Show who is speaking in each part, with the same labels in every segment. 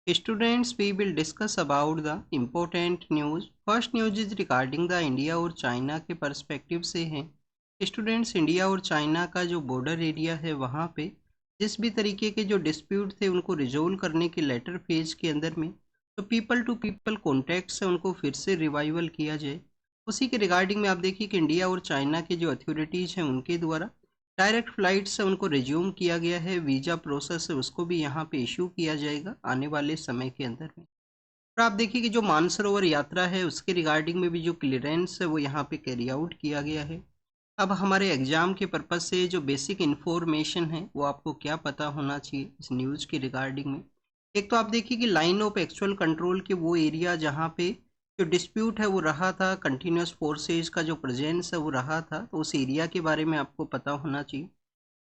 Speaker 1: Students, we will discuss about the important news. First news is regarding the India और China के perspective से है। Students, India और China का जो बॉर्डर एरिया है वहाँ पे जिस भी तरीके के जो डिस्प्यूट थे उनको रिजोल्व करने के लेटर फेज के अंदर में तो पीपल टू पीपल कॉन्टैक्ट से उनको फिर से रिवाइवल किया जाए। उसी के रिगार्डिंग में आप देखिए कि इंडिया और चाइना के जो अथॉरिटीज़ हैं उनके द्वारा डायरेक्ट फ्लाइट से उनको रिज्यूम किया गया है। वीज़ा प्रोसेस है उसको भी यहाँ पे इशू किया जाएगा आने वाले समय के अंदर में। और आप देखिए कि जो मानसरोवर यात्रा है उसके रिगार्डिंग में भी जो क्लियरेंस है वो यहाँ पे कैरी आउट किया गया है। अब हमारे एग्जाम के पर्पज से जो बेसिक इन्फॉर्मेशन है वो आपको क्या पता होना चाहिए इस न्यूज़ के रिगार्डिंग में। एक तो आप देखिए कि लाइन ऑफ एक्चुअल कंट्रोल के वो एरिया जहाँ पे जो डिस्प्यूट है वो रहा था, कंटिन्यूस फोर्सेज का जो प्रेजेंस है वो रहा था, तो उस एरिया के बारे में आपको पता होना चाहिए।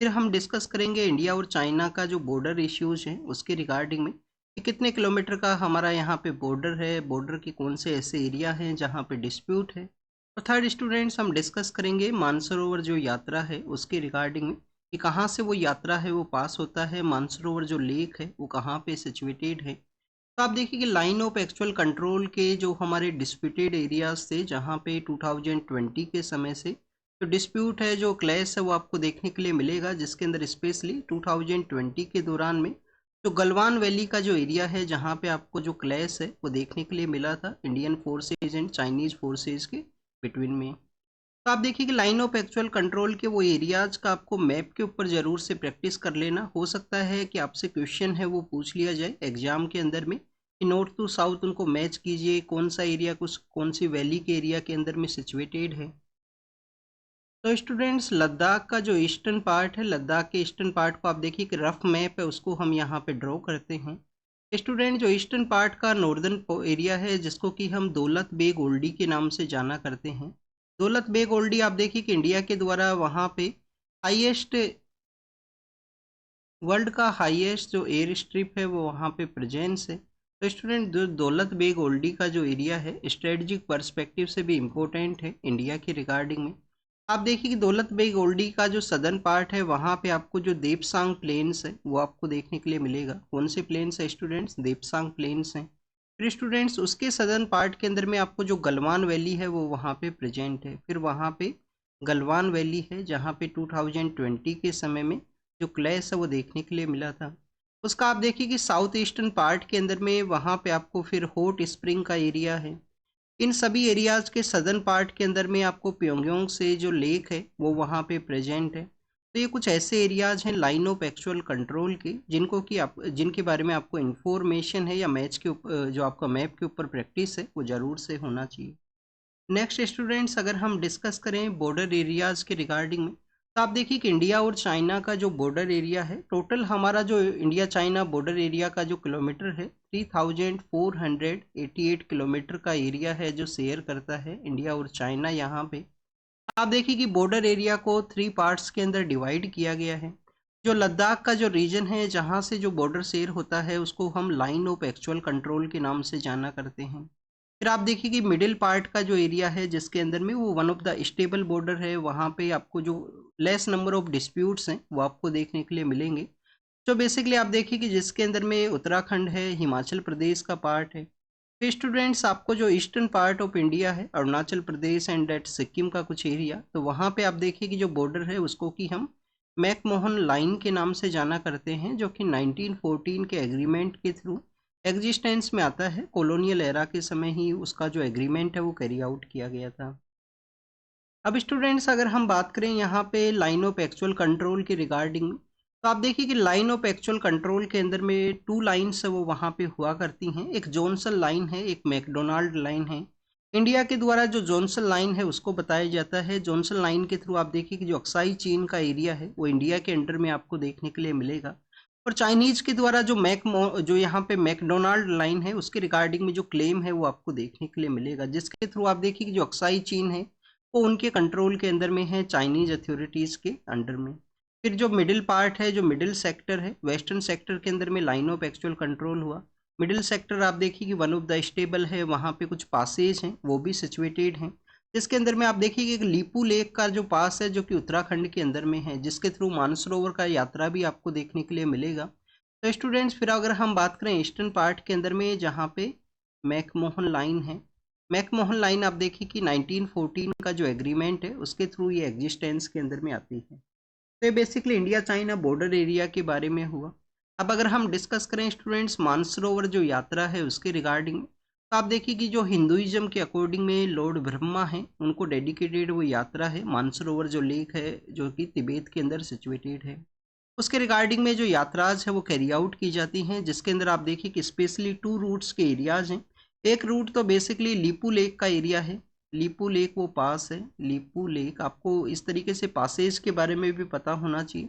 Speaker 1: फिर हम डिस्कस करेंगे इंडिया और चाइना का जो बॉर्डर इश्यूज हैं उसके रिगार्डिंग में कि कितने किलोमीटर का हमारा यहाँ पे बॉर्डर है, बॉर्डर के कौन से ऐसे एरिया हैं जहाँ पे डिस्प्यूट है। और थर्ड स्टूडेंट्स, हम डिस्कस करेंगे मानसरोवर जो यात्रा है उसके रिगार्डिंग में कि कहाँ से वो यात्रा है वो पास होता है, मानसरोवर जो लेक है वो कहाँ पे सिचुएटेड है। तो आप देखिए कि लाइन ऑफ एक्चुअल कंट्रोल के जो हमारे डिस्प्यूटेड एरियाज थे जहाँ पे 2020 के समय से जो डिस्प्यूट है, जो क्लैश है वो आपको देखने के लिए मिलेगा, जिसके अंदर स्पेशली 2020 के दौरान में जो गलवान वैली का जो एरिया है जहाँ पे आपको जो क्लैश है वो देखने के लिए मिला था Indian forces and Chinese forces के बिटवीन में। तो आप देखिए कि लाइन ऑफ एक्चुअल कंट्रोल के वो एरियाज का आपको मैप के ऊपर ज़रूर से प्रैक्टिस कर लेना। हो सकता है कि आपसे क्वेश्चन है वो पूछ लिया जाए एग्जाम के अंदर में कि नॉर्थ टू साउथ उनको मैच कीजिए, कौन सा एरिया कुछ कौन सी वैली के एरिया के अंदर में सिचुएटेड है। तो स्टूडेंट्स, लद्दाख का जो ईस्टर्न पार्ट है, लद्दाख के ईस्टर्न पार्ट को आप देखिए कि रफ मैप है उसको हम यहाँ पे ड्रॉ करते हैं। स्टूडेंट, जो ईस्टर्न पार्ट का नॉर्दर्न एरिया है जिसको कि हम दौलत बेग ओल्डी के नाम से जाना करते हैं, दौलत बेग ओल्डी आप देखिए कि इंडिया के द्वारा वहाँ पे हाईएस्ट, वर्ल्ड का हाईएस्ट जो एयर स्ट्रिप है वो वहाँ पे प्रेजेंस है। तो स्टूडेंट, जो दौलत बेग ओल्डी का जो एरिया है स्ट्रेटजिक पर्सपेक्टिव से भी इम्पोर्टेंट है इंडिया के रिगार्डिंग में। आप देखिए कि दौलत बेग ओल्डी का जो सदर्न पार्ट है वहाँ पे आपको जो देपसांग प्लेन्स है वो आपको देखने के लिए मिलेगा। कौन से प्लेन्स है स्टूडेंट्स? देपसांग प्लेन्स हैं। फिर स्टूडेंट्स, उसके सदर्न पार्ट के अंदर में आपको जो गलवान वैली है वो वहाँ पे प्रेजेंट है। फिर वहाँ पे गलवान वैली है जहाँ पे 2020 के समय में जो क्लैश है वो देखने के लिए मिला था। उसका आप देखिए कि साउथ ईस्टर्न पार्ट के अंदर में वहाँ पे आपको फिर हॉट स्प्रिंग का एरिया है। इन सभी एरियाज के सदर्न पार्ट के अंदर में आपको प्योंगयांग से जो लेक है वो वहाँ पे प्रेजेंट है। तो ये कुछ ऐसे एरियाज हैं लाइन ऑफ एक्चुअल कंट्रोल के जिनको कि आप जिनके बारे में आपको इन्फॉर्मेशन है या मैच के ऊपर जो आपका मैप के ऊपर प्रैक्टिस है वो ज़रूर से होना चाहिए। नेक्स्ट स्टूडेंट्स, अगर हम डिस्कस करें बॉर्डर एरियाज़ के रिगार्डिंग में तो आप देखिए कि इंडिया और चाइना का जो बॉर्डर एरिया है, टोटल हमारा जो इंडिया चाइना बॉर्डर एरिया का जो किलोमीटर है 3488 किलोमीटर का एरिया है जो शेयर करता है इंडिया और चाइना। यहाँ पे आप देखिए कि बॉर्डर एरिया को 3 पार्ट्स के अंदर डिवाइड किया गया है। जो लद्दाख का जो रीजन है जहाँ से जो बॉर्डर शेयर होता है उसको हम लाइन ऑफ एक्चुअल कंट्रोल के नाम से जाना करते हैं। फिर आप देखिए कि मिडिल पार्ट का जो एरिया है जिसके अंदर में वो one of the stable border है, वहाँ पे आपको जो लेस नंबर ऑफ डिस्प्यूट्स हैं वो आपको देखने के लिए मिलेंगे। तो बेसिकली आप देखिए कि जिसके अंदर में उत्तराखंड है, हिमाचल प्रदेश का पार्ट है। तो स्टूडेंट्स, आपको जो ईस्टर्न पार्ट ऑफ इंडिया है, अरुणाचल प्रदेश एंड डेट सिक्किम का कुछ एरिया, तो वहाँ पे आप देखिए कि जो बॉर्डर है उसको कि हम मैकमोहन लाइन के नाम से जाना करते हैं, जो कि 1914 के एग्रीमेंट के थ्रू एग्जिस्टेंस में आता है। कॉलोनियल एरा के समय ही उसका जो एग्रीमेंट है वो कैरी आउट किया गया था। अब स्टूडेंट्स, अगर हम बात करें यहाँ पे लाइन ऑफ एक्चुअल कंट्रोल के रिगार्डिंग, तो आप देखिए कि लाइन ऑफ एक्चुअल कंट्रोल के अंदर में 2 लाइन्स वो वहाँ पे हुआ करती हैं। एक जॉनसन लाइन है, एक मैकडोनाल्ड लाइन है। इंडिया के द्वारा जो जॉनसन लाइन है उसको बताया जाता है। जॉनसन लाइन के थ्रू आप देखिए कि जो अक्साई चीन का एरिया है वो इंडिया के अंडर में आपको देखने के लिए मिलेगा। और चाइनीज के द्वारा जो यहाँ पे मैकडोनाल्ड लाइन है उसके रिगार्डिंग में जो क्लेम है वो आपको देखने के लिए मिलेगा, जिसके थ्रू आप देखिए कि जो अक्साई चीन है वो उनके कंट्रोल के अंदर में है, चाइनीज अथॉरिटीज़ के अंडर में। फिर जो मिडिल पार्ट है, जो मिडिल सेक्टर है, वेस्टर्न सेक्टर के अंदर में लाइन ऑफ एक्चुअल कंट्रोल हुआ। मिडिल सेक्टर आप देखिए कि वन ऑफ द स्टेबल है, वहाँ पे कुछ पासेज हैं वो भी सिचुएटेड हैं, जिसके अंदर में आप देखिए कि एक लीपू लेक का जो पास है जो कि उत्तराखंड के अंदर में है, जिसके थ्रू मानसरोवर का यात्रा भी आपको देखने के लिए मिलेगा। तो स्टूडेंट्स फिर अगर हम बात करें ईस्टर्न पार्ट के अंदर में जहाँ पे मैकमोहन लाइन है, मैकमोहन लाइन आप देखिए कि 1914 का जो एग्रीमेंट है उसके थ्रू ये एग्जिस्टेंस के अंदर में आती है। तो ये basically India China border area के बारे में हुआ। अब अगर हम डिस्कस करें स्टूडेंट्स मानसरोवर जो यात्रा है उसके रिगार्डिंग, तो आप देखिए कि जो हिंदुइज्म के अकॉर्डिंग में लॉर्ड ब्रह्मा है उनको डेडिकेटेड वो यात्रा है, मानसरोवर जो लेक है जो कि तिब्बत के अंदर सिचुएटेड है, उसके रिगार्डिंग में जो यात्राज है वो कैरी आउट की जाती हैं, जिसके अंदर आप देखिए कि स्पेशली 2 रूट्स के एरियाज हैं। एक रूट तो बेसिकली लीपू लेक का एरिया है, लीपू लेक वो पास है, लीपू लेक आपको इस तरीके से पासेज के बारे में भी पता होना चाहिए।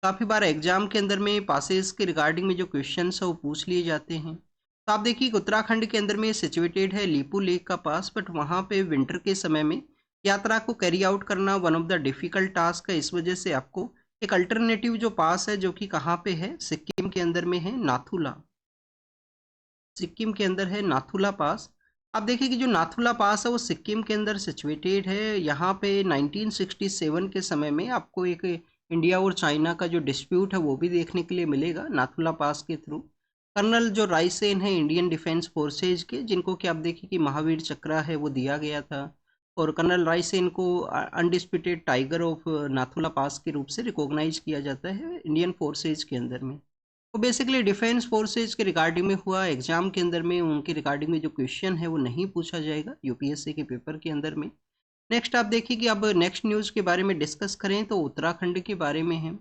Speaker 1: काफ़ी बार एग्जाम के अंदर में पासेज के रिगार्डिंग में जो क्वेश्चन है वो पूछ लिए जाते हैं। तो आप देखिए कि उत्तराखंड के अंदर में सिचुएटेड है लीपू लेक का पास, बट वहाँ पे विंटर के समय में यात्रा को कैरी आउट करना one of the difficult task है। इस वजह से आपको एक अल्टरनेटिव जो पास है जो कि कहाँ पे है, सिक्किम के अंदर में है, नाथुला, सिक्किम के अंदर है नाथुला पास। आप देखिए कि जो नाथुला पास है वो सिक्किम के अंदर सिचुएटेड है। यहाँ पे 1967 के समय में आपको एक इंडिया और चाइना का जो डिस्प्यूट है वो भी देखने के लिए मिलेगा नाथुला पास के थ्रू। कर्नल जो रायसेन है इंडियन डिफेंस फोर्सेज के, जिनको कि आप देखिए कि महावीर चक्र है वो दिया गया था, और कर्नल रायसेन को अनडिस्प्यूटेड टाइगर ऑफ नाथुला पास के रूप से रिकॉग्नाइज किया जाता है इंडियन फोर्सेज के अंदर में। तो बेसिकली डिफेंस फोर्सेज के रिगार्डिंग में हुआ, एग्जाम के अंदर में उनके रिगार्डिंग में जो क्वेश्चन है वो नहीं पूछा जाएगा यूपीएससी के पेपर के अंदर में। नेक्स्ट आप देखिए कि अब नेक्स्ट न्यूज़ के बारे में डिस्कस करें तो उत्तराखंड के बारे में है।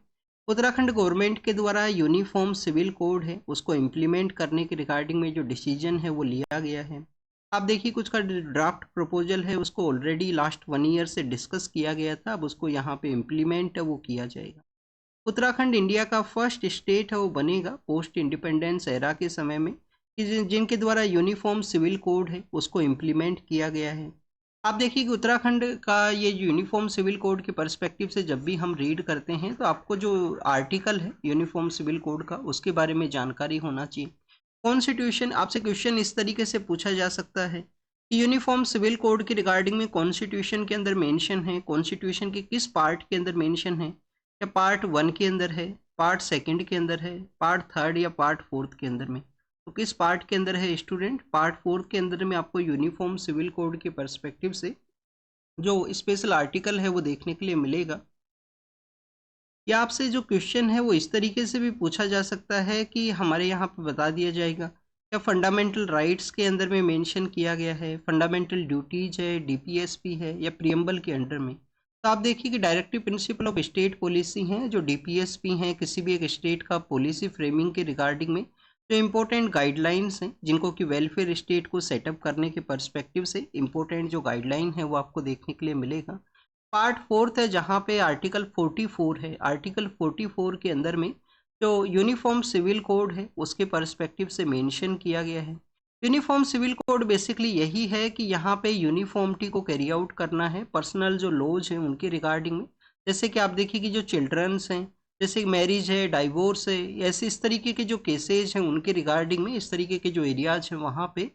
Speaker 1: उत्तराखंड गवर्नमेंट के द्वारा यूनिफॉर्म सिविल कोड है उसको इम्प्लीमेंट करने के रिगार्डिंग में जो डिसीजन है वो लिया गया है। आप देखिए कुछ का ड्राफ्ट प्रपोजल है उसको ऑलरेडी लास्ट 1 ईयर से डिस्कस किया गया था, अब उसको यहाँ पे इम्प्लीमेंट वो किया जाएगा। उत्तराखंड इंडिया का फर्स्ट स्टेट है वो बनेगा पोस्ट इंडिपेंडेंस एरा के समय में कि जिनके द्वारा यूनिफॉर्म सिविल कोड है उसको इम्प्लीमेंट किया गया है। आप देखिए कि उत्तराखंड का ये यूनिफॉर्म सिविल कोड के पर्सपेक्टिव से जब भी हम रीड करते हैं तो आपको जो आर्टिकल है यूनिफॉर्म सिविल कोड का उसके बारे में जानकारी होना चाहिए। कॉन्स्टिट्यूशन, आपसे क्वेश्चन इस तरीके से पूछा जा सकता है कि यूनिफॉर्म सिविल कोड के रिगार्डिंग में कॉन्स्टिट्यूशन के अंदर मेंशन है, कॉन्स्टिट्यूशन के किस पार्ट के अंदर मेंशन है, या पार्ट 1 के अंदर है, पार्ट 2 के अंदर है, पार्ट 3 या पार्ट 4 के अंदर में। तो किस पार्ट के अंदर है स्टूडेंट, पार्ट 4 के अंदर में आपको यूनिफॉर्म सिविल कोड के पर्सपेक्टिव से जो स्पेशल आर्टिकल है वो देखने के लिए मिलेगा। या आपसे जो क्वेश्चन है वो इस तरीके से भी पूछा जा सकता है कि हमारे यहाँ पे बता दिया जाएगा क्या फंडामेंटल राइट्स के अंदर में मेंशन किया गया है, फंडामेंटल ड्यूटीज है, डीपीएसपी है, या प्रियम्बल के अंडर में। तो आप देखिए कि directive principle of state policy हैं जो डीपीएसपी हैं, किसी भी एक स्टेट का पॉलिसी फ्रेमिंग के रिगार्डिंग में जो इम्पोर्टेंट गाइडलाइंस हैं जिनको कि वेलफेयर स्टेट को सेटअप करने के पर्सपेक्टिव से इम्पोर्टेंट जो गाइडलाइन है वो आपको देखने के लिए मिलेगा। पार्ट 4 है जहाँ पे आर्टिकल 44 है, आर्टिकल 44 के अंदर में जो यूनिफॉर्म सिविल कोड है उसके पर्सपेक्टिव से मेंशन किया गया है। यूनिफॉर्म सिविल कोड बेसिकली यही है कि यहाँ पे यूनिफॉर्मिटी को कैरी आउट करना है पर्सनल जो लॉज हैं उनके रिगार्डिंग में। जैसे कि आप देखिए कि जो चिल्ड्रंस हैं, जैसे मैरिज है, डाइवोर्स है, ऐसे इस तरीके के जो केसेज हैं उनके रिगार्डिंग में इस तरीके के जो एरियाज हैं वहाँ पे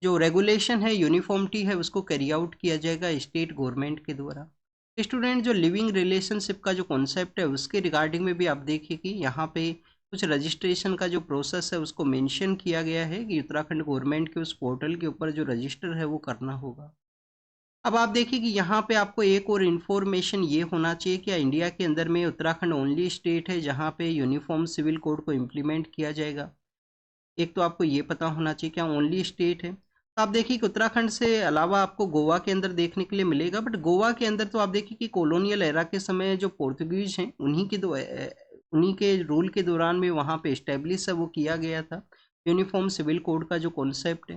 Speaker 1: जो रेगुलेशन है, यूनिफॉर्मिटी है, उसको कैरी आउट किया जाएगा स्टेट गवर्नमेंट के द्वारा। स्टूडेंट जो लिविंग रिलेशनशिप का जो कॉन्सेप्ट है उसके रिगार्डिंग में भी आप देखिए कि यहाँ पे कुछ रजिस्ट्रेशन का जो प्रोसेस है उसको मेंशन किया गया है कि उत्तराखंड गवर्नमेंट के उस पोर्टल के ऊपर जो रजिस्टर है वो करना होगा। अब आप देखिए कि यहाँ पे आपको एक और इन्फॉर्मेशन ये होना चाहिए कि इंडिया के अंदर में उत्तराखंड ओनली स्टेट है जहाँ पे यूनिफॉर्म सिविल कोड को इम्प्लीमेंट किया जाएगा। एक तो आपको ये पता होना चाहिए क्या ओनली स्टेट है। तो आप देखिए कि उत्तराखंड से अलावा आपको गोवा के अंदर देखने के लिए मिलेगा, बट गोवा के अंदर तो आप देखिए कि कॉलोनियल एरा के समय जो पोर्तुगीज हैं उन्हीं के रूल के दौरान में वहाँ पे इस्टेब्लिश है वो किया गया था यूनिफॉर्म सिविल कोड का जो कॉन्सेप्ट है।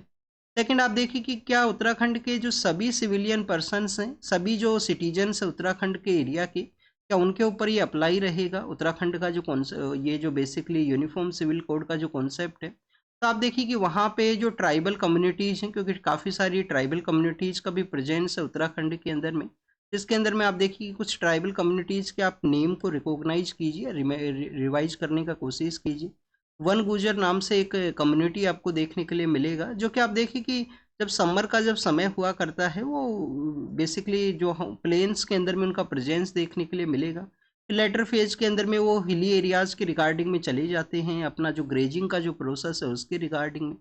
Speaker 1: सेकंड आप देखिए कि क्या उत्तराखंड के जो सभी सिविलियन पर्सनस हैं, सभी जो सिटीजन्स हैं उत्तराखंड के एरिया के, क्या उनके ऊपर ये अप्लाई रहेगा उत्तराखंड का जो ये जो बेसिकली यूनिफॉर्म सिविल कोड का जो कॉन्सेप्ट है। तो आप देखिए कि वहाँ पे जो ट्राइबल कम्युनिटीज़ हैं, क्योंकि काफ़ी सारी ट्राइबल कम्युनिटीज़ का भी प्रेजेंस है उत्तराखंड के अंदर में, जिसके अंदर में आप देखिए कि कुछ ट्राइबल कम्युनिटीज़ के आप नेम को रिकॉग्नाइज कीजिए, रिवाइज करने का कोशिश कीजिए। वन गुजर नाम से एक कम्युनिटी आपको देखने के लिए मिलेगा, जो कि आप देखिए कि जब समर का जब समय हुआ करता है वो बेसिकली जो प्लेन्स के अंदर में उनका प्रेजेंस देखने के लिए मिलेगा। लेटर फेज के अंदर में वो हिली एरियाज के रिगार्डिंग में चले जाते हैं, अपना जो ग्रेजिंग का जो प्रोसेस है उसके रिगार्डिंग में।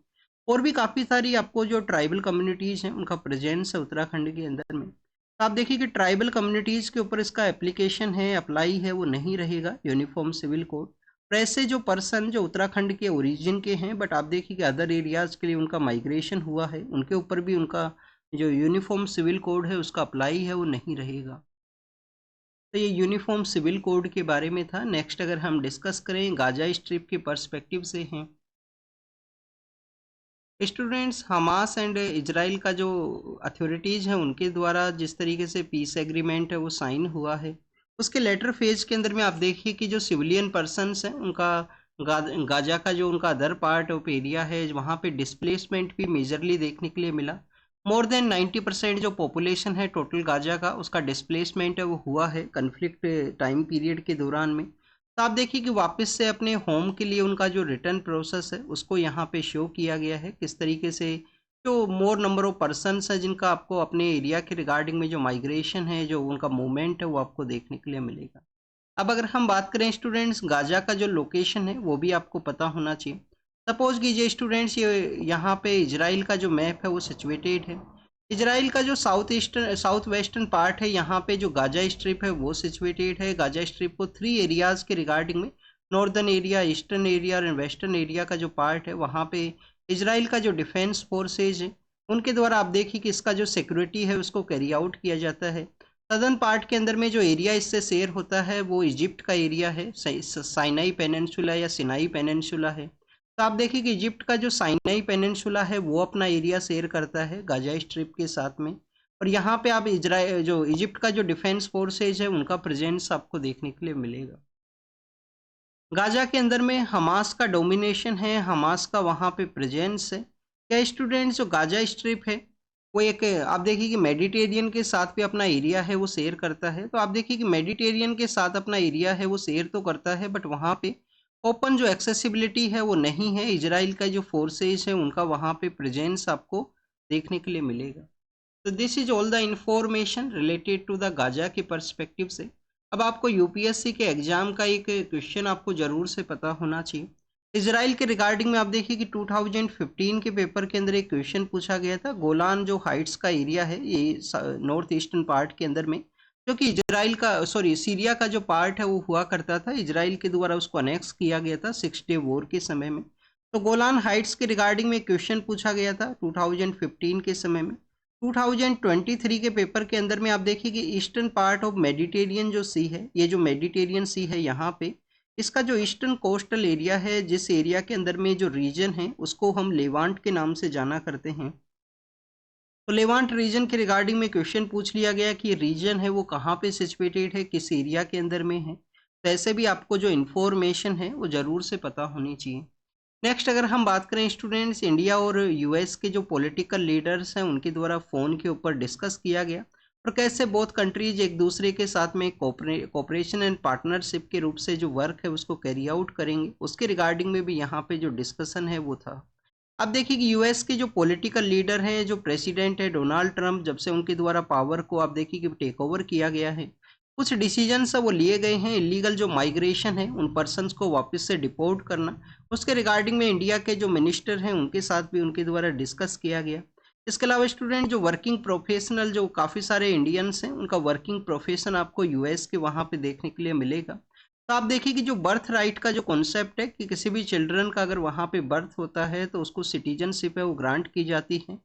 Speaker 1: और भी काफ़ी सारी आपको जो ट्राइबल कम्युनिटीज़ हैं उनका प्रेजेंस है उत्तराखंड के अंदर में। तो आप देखिए कि ट्राइबल कम्युनिटीज़ के ऊपर इसका एप्लीकेशन है, अप्लाई है, वो नहीं रहेगा यूनिफॉर्म सिविल कोड। और ऐसे जो पर्सन जो उत्तराखंड के ओरिजिन के हैं बट आप देखिए कि अदर एरियाज़ के लिए उनका माइग्रेशन हुआ है, उनके ऊपर भी उनका जो यूनिफॉर्म सिविल कोड है उसका अप्लाई है वो नहीं रहेगा। तो ये यूनिफॉर्म सिविल कोड के बारे में था। नेक्स्ट अगर हम डिस्कस करें गाजा स्ट्रिप के पर्सपेक्टिव से हैं स्टूडेंट्स, हमास एंड इजराइल का जो अथॉरिटीज़ हैं उनके द्वारा जिस तरीके से पीस एग्रीमेंट है वो साइन हुआ है, उसके लेटर फेज के अंदर में आप देखिए कि जो सिविलियन पर्सनस हैं उनका गाजा का जो उनका अदर पार्ट ऑफ एरिया है वहाँ पे डिस्प्लेसमेंट भी मेजरली देखने के लिए मिला। मोर देन 90% जो पॉपुलेशन है टोटल गाजा का उसका डिस्प्लेसमेंट है वो हुआ है कन्फ्लिक्ट टाइम पीरियड के दौरान में। तो आप देखिए कि वापस से अपने होम के लिए उनका जो रिटर्न प्रोसेस है उसको यहाँ पे शो किया गया है, किस तरीके से जो मोर नंबर ऑफ पर्सनस है जिनका आपको अपने एरिया के रिगार्डिंग में जो माइग्रेशन है जो उनका मूवमेंट है वो आपको देखने के लिए मिलेगा। अब अगर हम बात करें स्टूडेंट्स गाजा का जो लोकेशन है वो भी आपको पता होना चाहिए। सपोज कीजिए स्टूडेंट्स ये यहाँ पे इजराइल का जो मैप है वो सिचुएटेड है। इजराइल का जो साउथ वेस्टर्न पार्ट है यहाँ पे जो गाजा स्ट्रिप है वो सिचुएटेड है। गाजा स्ट्रिप को 3 एरियाज के रिगार्डिंग में नॉर्दर्न एरिया, ईस्टर्न एरिया और वेस्टर्न एरिया का जो पार्ट है वहाँ पे इजराइल का जो डिफेंस फोर्सेज है उनके द्वारा आप देखिए कि इसका जो सिक्योरिटी है उसको कैरी आउट किया जाता है। सदर्न पार्ट के अंदर में जो एरिया इससे शेयर होता है वो इजिप्ट का एरिया है, साइनाई पेनिनसुला या सिनाई पेनिनसुला है। तो आप देखिए कि इजिप्ट का जो साइनाई पेनिनसुला है वो अपना एरिया शेयर करता है गाजा स्ट्रिप के साथ में। और यहाँ पे आप इजराइल जो इजिप्ट का जो डिफेंस फोर्सेज है उनका प्रेजेंस आपको देखने के लिए मिलेगा। गाजा के अंदर में हमास का डोमिनेशन है, हमास का वहाँ पे प्रेजेंस है। क्या स्टूडेंट्स जो गाजा स्ट्रिप है वो एक आप देखिए कि मेडिटेरियन के साथ भी अपना एरिया है वो शेयर करता है। तो आप देखिए कि मेडिटेरियन के साथ अपना एरिया है वो शेयर तो करता है बट वहाँ पे ओपन जो एक्सेसिबिलिटी है वो नहीं है। इजराइल का जो फोर्सेज है उनका वहाँ पे प्रेजेंस आपको देखने के लिए मिलेगा। तो this is all the information related to the Gaza के पर्सपेक्टिव से। अब आपको यूपीएससी के एग्जाम का एक क्वेश्चन आपको जरूर से पता होना चाहिए। इसराइल के रिगार्डिंग में आप देखिए कि 2015 के पेपर के अंदर एक क्वेश्चन पूछा गया था। गोलान जो हाइट्स का एरिया है ये नॉर्थ ईस्टर्न पार्ट के अंदर में जो कि इजराइल का सीरिया का जो पार्ट है वो हुआ करता था, इजराइल के द्वारा उसको अनेक्स किया गया था 6 डे वॉर के समय में। तो गोलान हाइट्स के रिगार्डिंग में क्वेश्चन पूछा गया था 2015 के समय में। 2023 के पेपर के अंदर में आप देखिए कि ईस्टर्न पार्ट ऑफ मेडिटेरियन जो सी है, ये जो मेडिटेरियन सी है यहाँ पे इसका जो ईस्टर्न कोस्टल एरिया है, जिस एरिया के अंदर में जो रीजन है उसको हम लेवांट के नाम से जाना करते हैं। तो लेवांट रीजन के रिगार्डिंग में क्वेश्चन पूछ लिया गया कि रीजन है वो कहाँ पे सिचुएटेड है, किस एरिया के अंदर में है। तो ऐसे भी आपको जो इन्फॉर्मेशन है वो ज़रूर से पता होनी चाहिए। नेक्स्ट अगर हम बात करें स्टूडेंट्स, इंडिया और यूएस के जो पॉलिटिकल लीडर्स हैं उनके द्वारा फ़ोन के ऊपर डिस्कस किया गया और कैसे बोथ कंट्रीज एक दूसरे के साथ में कोऑपरेशन एंड पार्टनरशिप के रूप से जो वर्क है उसको कैरी आउट करेंगे, उसके रिगार्डिंग में भी यहाँ पे जो डिस्कशन है वो था। अब देखिए कि यूएस के जो पॉलिटिकल लीडर हैं, जो प्रेसिडेंट है डोनाल्ड ट्रंप, जब से उनके द्वारा पावर को आप देखिए कि टेक ओवर किया गया है, कुछ डिसीजंस वो लिए गए हैं। इलीगल जो माइग्रेशन है उन पर्सनस को वापस से डिपोर्ट करना, उसके रिगार्डिंग में इंडिया के जो मिनिस्टर हैं उनके साथ भी उनके द्वारा डिस्कस किया गया। इसके अलावा स्टूडेंट जो वर्किंग प्रोफेशनल जो काफ़ी सारे इंडियंस हैं उनका वर्किंग प्रोफेशन आपको यूएस के वहाँ पे देखने के लिए मिलेगा। तो आप देखिए कि जो बर्थ राइट का जो कॉन्सेप्ट है कि किसी भी चिल्ड्रन का अगर वहाँ पे बर्थ होता है तो उसको सिटीजनशिप है वो ग्रांट की जाती है।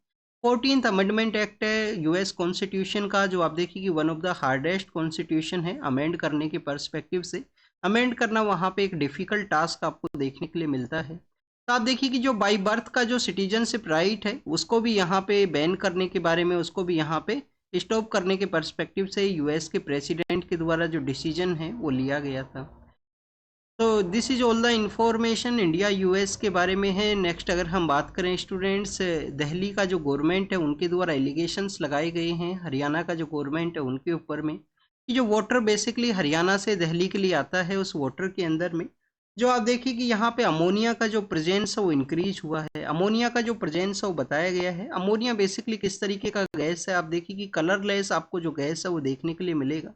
Speaker 1: 14th अमेंडमेंट एक्ट है यूएस कॉन्स्टिट्यूशन का, जो आप देखिए कि one of the hardest constitution है अमेंड करने के पर्सपेक्टिव से। अमेंड करना वहाँ पे एक डिफ़िकल्ट टास्क आपको देखने के लिए मिलता है। तो आप देखिए कि जो बाई बर्थ का जो सिटीजनशिप राइट है उसको भी यहाँ पे बैन करने के बारे में, उसको भी यहाँ पे स्टॉप करने के पर्सपेक्टिव से यूएस के प्रेसिडेंट के द्वारा जो डिसीजन है वो लिया गया था। तो this is all the information India US के बारे में है। नेक्स्ट अगर हम बात करें स्टूडेंट्स, दिल्ली का जो गवर्नमेंट है उनके द्वारा एलिगेशंस लगाए गए हैं हरियाणा का जो गवर्नमेंट है उनके ऊपर में कि जो वाटर बेसिकली हरियाणा से दिल्ली के लिए आता है उस वाटर के अंदर में जो आप देखिए कि यहाँ पे अमोनिया का जो प्रेजेंस है वो इंक्रीज हुआ है। अमोनिया का जो प्रेजेंस है वो बताया गया है। अमोनिया बेसिकली किस तरीके का गैस है, आप देखिए कि कलरलेस आपको जो गैस है वो देखने के लिए मिलेगा।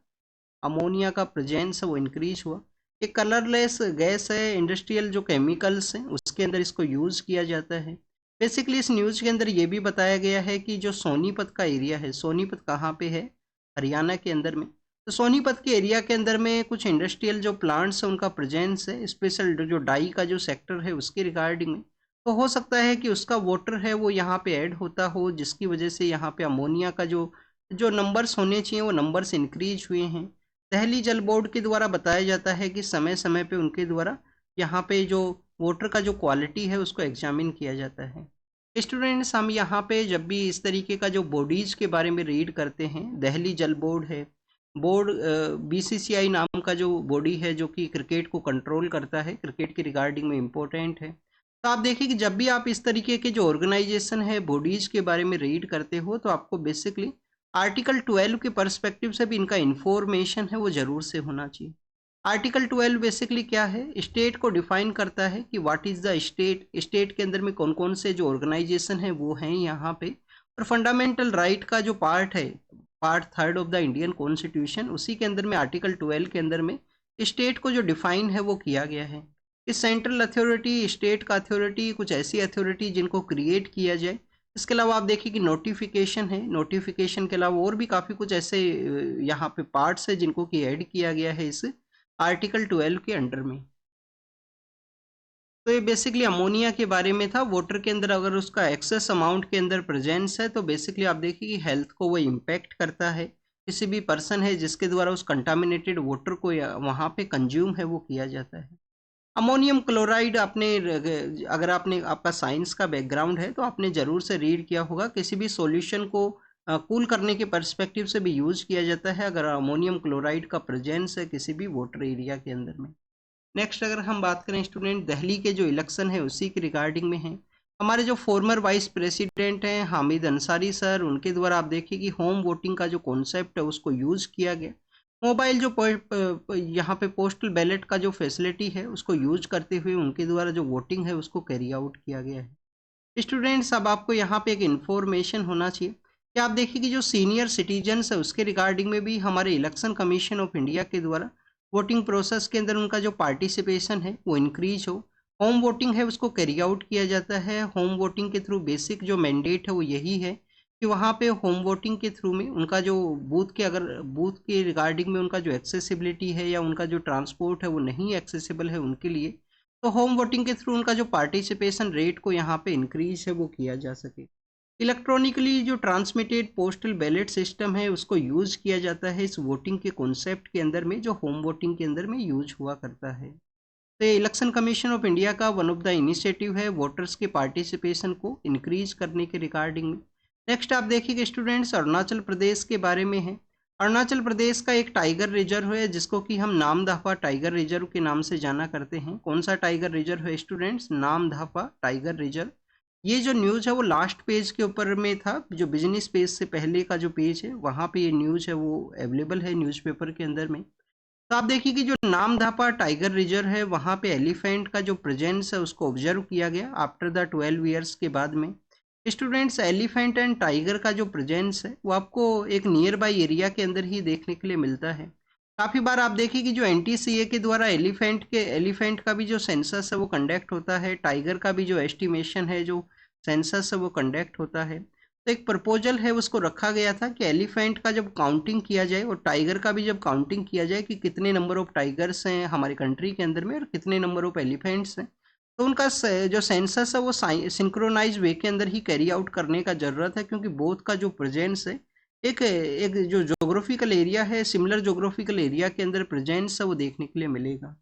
Speaker 1: अमोनिया का प्रेजेंस है वो इंक्रीज हुआ। ये कलरलेस गैस है, इंडस्ट्रियल जो केमिकल्स हैं उसके अंदर इसको यूज़ किया जाता है। बेसिकली इस न्यूज़ के अंदर ये भी बताया गया है कि जो सोनीपत का एरिया है, सोनीपत कहाँ पे है, हरियाणा के अंदर में। तो सोनीपत के एरिया के अंदर में कुछ इंडस्ट्रियल जो प्लांट्स हैं उनका प्रेजेंस है, स्पेशल जो डाई का जो सेक्टर है उसके रिगार्डिंग में। तो हो सकता है कि उसका वाटर है वो यहाँ पे ऐड होता हो, जिसकी वजह से यहाँ पे अमोनिया का जो जो नंबर्स होने चाहिए वो नंबर्स इंक्रीज हुए हैं। दिल्ली जल बोर्ड के द्वारा बताया जाता है कि समय समय पे उनके द्वारा यहाँ पे जो वाटर का जो क्वालिटी है उसको एग्जामिन किया जाता है। स्टूडेंट्स, हम यहाँ पे जब भी इस तरीके का जो बॉडीज़ के बारे में रीड करते हैं, दिल्ली जल बोर्ड है, बोर्ड बीसीसीआई नाम का जो बॉडी है जो कि क्रिकेट को कंट्रोल करता है, क्रिकेट के रिगार्डिंग में इम्पोर्टेंट है। तो आप देखिए कि जब भी आप इस तरीके के जो ऑर्गेनाइजेशन है बॉडीज़ के बारे में रीड करते हो तो आपको बेसिकली आर्टिकल 12 के पर्सपेक्टिव से भी इनका इंफॉर्मेशन है वो ज़रूर से होना चाहिए। आर्टिकल 12 बेसिकली क्या है, स्टेट को डिफाइन करता है कि what is the state, state के अंदर में कौन कौन से जो ऑर्गेनाइजेशन है वो हैं यहाँ पे। और फंडामेंटल राइट का जो पार्ट है, part 3 of the Indian constitution, उसी के अंदर में आर्टिकल 12 के अंदर में स्टेट को जो डिफाइन है वो किया गया है। इस सेंट्रल अथॉरिटी, स्टेट का अथॉरिटी, कुछ ऐसी अथॉरिटी जिनको क्रिएट किया जाए। इसके अलावा आप देखिए कि नोटिफिकेशन है, नोटिफिकेशन के अलावा और भी काफ़ी कुछ ऐसे यहाँ पे पार्ट्स है जिनको कि ऐड किया गया है इस आर्टिकल 12 के अंडर में। तो ये बेसिकली अमोनिया के बारे में था। वाटर के अंदर अगर उसका एक्सेस अमाउंट के अंदर प्रेजेंस है तो बेसिकली आप देखिए कि हेल्थ को वो इम्पेक्ट करता है। किसी भी पर्सन है जिसके द्वारा उस कंटामिनेटेड वाटर को वहाँ पे कंज्यूम है वो किया जाता है। अमोनियम क्लोराइड, आपने अगर आपने आपका साइंस का बैकग्राउंड है तो आपने ज़रूर से रीड किया होगा, किसी भी सॉल्यूशन को कूल करने के पर्सपेक्टिव से भी यूज़ किया जाता है अगर अमोनियम क्लोराइड का प्रेजेंस है किसी भी वाटर एरिया के अंदर में। नेक्स्ट अगर हम बात करें स्टूडेंट, दिल्ली के जो इलेक्शन है उसी के रिगार्डिंग में है। हमारे जो फॉर्मर वाइस प्रेसिडेंट हैं हामिद अंसारी सर, उनके द्वारा आप देखिए कि होम वोटिंग का जो कॉन्सेप्ट है उसको यूज़ किया गया। मोबाइल जो यहाँ पे पोस्टल बैलेट का जो फैसिलिटी है उसको यूज करते हुए उनके द्वारा जो वोटिंग है उसको कैरी आउट किया गया है। स्टूडेंट्स, अब आपको यहाँ पे एक इन्फॉर्मेशन होना चाहिए कि आप देखिए कि जो सीनियर सिटीजन्स है उसके रिगार्डिंग में भी हमारे इलेक्शन कमीशन ऑफ इंडिया के द्वारा वोटिंग प्रोसेस के अंदर उनका जो पार्टिसिपेशन है वो इंक्रीज हो। होम वोटिंग है उसको कैरी आउट किया जाता है। होम वोटिंग के थ्रू बेसिक जो मैंडेट है वो यही है कि वहाँ पे होम वोटिंग के थ्रू में उनका जो बूथ के रिगार्डिंग में उनका जो एक्सेसिबिलिटी है या उनका जो ट्रांसपोर्ट है वो नहीं एक्सेसिबल है उनके लिए, तो होम वोटिंग के थ्रू उनका जो पार्टिसिपेशन रेट को यहाँ पे इंक्रीज है वो किया जा सके। इलेक्ट्रॉनिकली जो ट्रांसमिटेड पोस्टल बैलेट सिस्टम है उसको यूज़ किया जाता है इस वोटिंग के कॉन्सेप्ट के अंदर में जो होम वोटिंग के अंदर में यूज हुआ करता है। तो ये इलेक्शन कमीशन ऑफ इंडिया का वन ऑफ द इनिशिएटिव है वोटर्स के पार्टिसिपेशन को इंक्रीज करने के रिगार्डिंग में। नेक्स्ट आप देखिए स्टूडेंट्स, अरुणाचल प्रदेश के बारे में है। अरुणाचल प्रदेश का एक टाइगर रिजर्व है जिसको कि हम नामदफा टाइगर रिजर्व के नाम से जाना करते हैं। कौन सा टाइगर रिजर्व है स्टूडेंट्स? Namdapha tiger reserve. ये जो न्यूज़ है वो लास्ट पेज के ऊपर में था, जो बिजनेस पेज से पहले का जो पेज है वहाँ पे ये न्यूज़ है वो अवेलेबल है न्यूज़पेपर के अंदर में। तो आप देखिए कि जो नामदफा टाइगर रिजर्व है वहाँ पे एलिफेंट का जो प्रेजेंस है उसको ऑब्जर्व किया गया आफ्टर द 12 ईयर्स के बाद में। स्टूडेंट्स, एलिफेंट एंड टाइगर का जो प्रेजेंस है वो आपको एक नियर बाई एरिया के अंदर ही देखने के लिए मिलता है। काफ़ी बार आप देखिए कि जो एनटीसीए के द्वारा एलिफेंट का भी जो सेंसस है वो कंडक्ट होता है, टाइगर का भी जो एस्टिमेशन है जो सेंसस है वो कंडक्ट होता है। तो एक प्रपोजल है उसको रखा गया था कि एलिफेंट का जब काउंटिंग किया जाए और टाइगर का भी जब काउंटिंग किया जाए कि कितने नंबर ऑफ टाइगर्स हैं हमारे कंट्री के अंदर में और कितने नंबर ऑफ एलिफेंट्स हैं, तो उनका जो सेंसस है वो सिंक्रोनाइज वे के अंदर ही कैरी आउट करने का ज़रूरत है, क्योंकि बोथ का जो प्रेजेंस है एक एक जो जोग्राफिकल एरिया है, सिमिलर जोग्राफिकल एरिया के अंदर प्रेजेंस है वो देखने के लिए मिलेगा।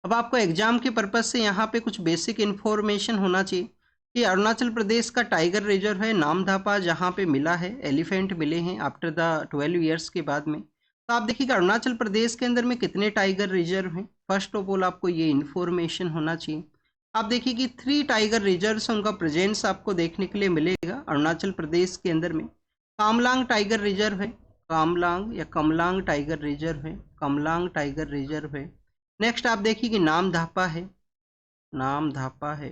Speaker 1: अब आपको एग्जाम के पर्पज से यहाँ पे कुछ बेसिक इन्फॉर्मेशन होना चाहिए कि अरुणाचल प्रदेश का टाइगर रिजर्व है नामदफा, जहाँ पे मिला है एलिफेंट मिले हैं आफ्टर द 12 ईयर्स के बाद में। तो आप देखिएगा अरुणाचल प्रदेश के अंदर में कितने टाइगर रिजर्व हैं। फर्स्ट ऑफ ऑल आपको ये इन्फॉर्मेशन होना चाहिए। आप देखिए कि 3 टाइगर रिजर्व्स उनका प्रेजेंस आपको देखने के लिए मिलेगा अरुणाचल प्रदेश के अंदर में। कामलांग टाइगर रिजर्व है, कामलांग या कमलांग टाइगर रिजर्व है, कमलांग टाइगर रिजर्व है। नेक्स्ट आप देखिए कि नामदफा है, नामदफा है,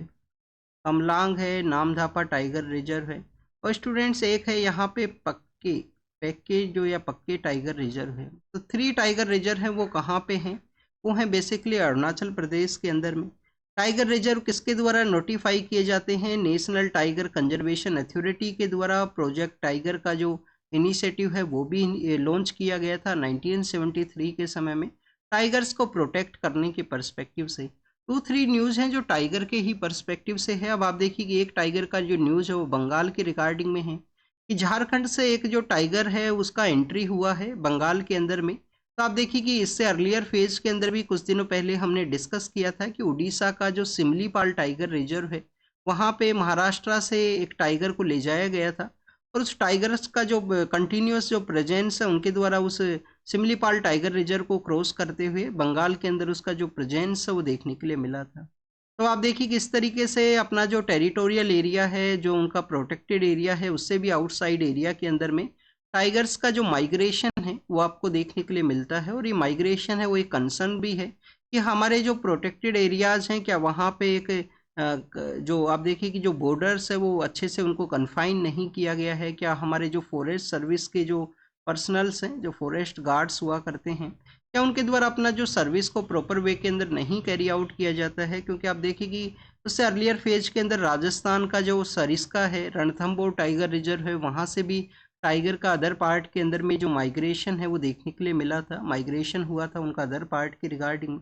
Speaker 1: कमलांग है, नामदफा टाइगर रिजर्व है। और स्टूडेंट्स एक है यहाँ पे पक्की, पैके जो या पक्के टाइगर रिजर्व है। तो 3 टाइगर रिजर्व हैं, वो कहाँ पे हैं? वो हैं बेसिकली अरुणाचल प्रदेश के अंदर में। टाइगर रिजर्व किसके द्वारा नोटिफाई किए जाते हैं? नेशनल टाइगर कंजर्वेशन अथॉरिटी के द्वारा। प्रोजेक्ट टाइगर का जो इनिशिएटिव है वो भी लॉन्च किया गया था 1973 के समय में, टाइगर्स को प्रोटेक्ट करने के पर्सपेक्टिव से। 2-3 न्यूज़ हैं जो टाइगर के ही पर्सपेक्टिव से है। अब आप देखिए कि एक टाइगर का जो न्यूज़ है वो बंगाल के रिगार्डिंग में है कि झारखंड से एक जो टाइगर है उसका एंट्री हुआ है बंगाल के अंदर में। तो आप देखिए कि इससे अर्लियर फेज के अंदर भी कुछ दिनों पहले हमने डिस्कस किया था कि उड़ीसा का जो सिमलीपाल टाइगर रिजर्व है वहाँ पे महाराष्ट्र से एक टाइगर को ले जाया गया था, और उस टाइगर्स का जो कंटिन्यूस जो प्रेजेंस है उनके द्वारा उस सिमलीपाल टाइगर रिजर्व को क्रॉस करते हुए बंगाल के अंदर उसका जो प्रेजेंस है वो देखने के लिए मिला था। तो आप देखिए किस तरीके से अपना जो टेरिटोरियल एरिया है, जो उनका प्रोटेक्टेड एरिया है, उससे भी आउटसाइड एरिया के अंदर में टाइगर्स का जो माइग्रेशन है वो आपको देखने के लिए मिलता है। और ये माइग्रेशन है वो एक कंसर्न भी है कि हमारे जो प्रोटेक्टेड एरियाज हैं क्या वहाँ पे एक जो आप देखिए कि जो बॉर्डर्स है वो अच्छे से उनको कन्फाइन नहीं किया गया है। क्या हमारे जो फॉरेस्ट सर्विस के जो पर्सनल्स हैं, जो फॉरेस्ट गार्ड्स हुआ करते हैं, क्या उनके द्वारा अपना जो सर्विस को प्रॉपर वे के अंदर नहीं कैरी आउट किया जाता है? क्योंकि आप देखिए कि उससे अर्लियर फेज के अंदर राजस्थान का जो सरिस्का है, रणथंभौर टाइगर रिजर्व है, वहाँ से भी टाइगर का अदर पार्ट के अंदर में जो माइग्रेशन है वो देखने के लिए मिला था, माइग्रेशन हुआ था उनका अदर पार्ट के रिगार्डिंग।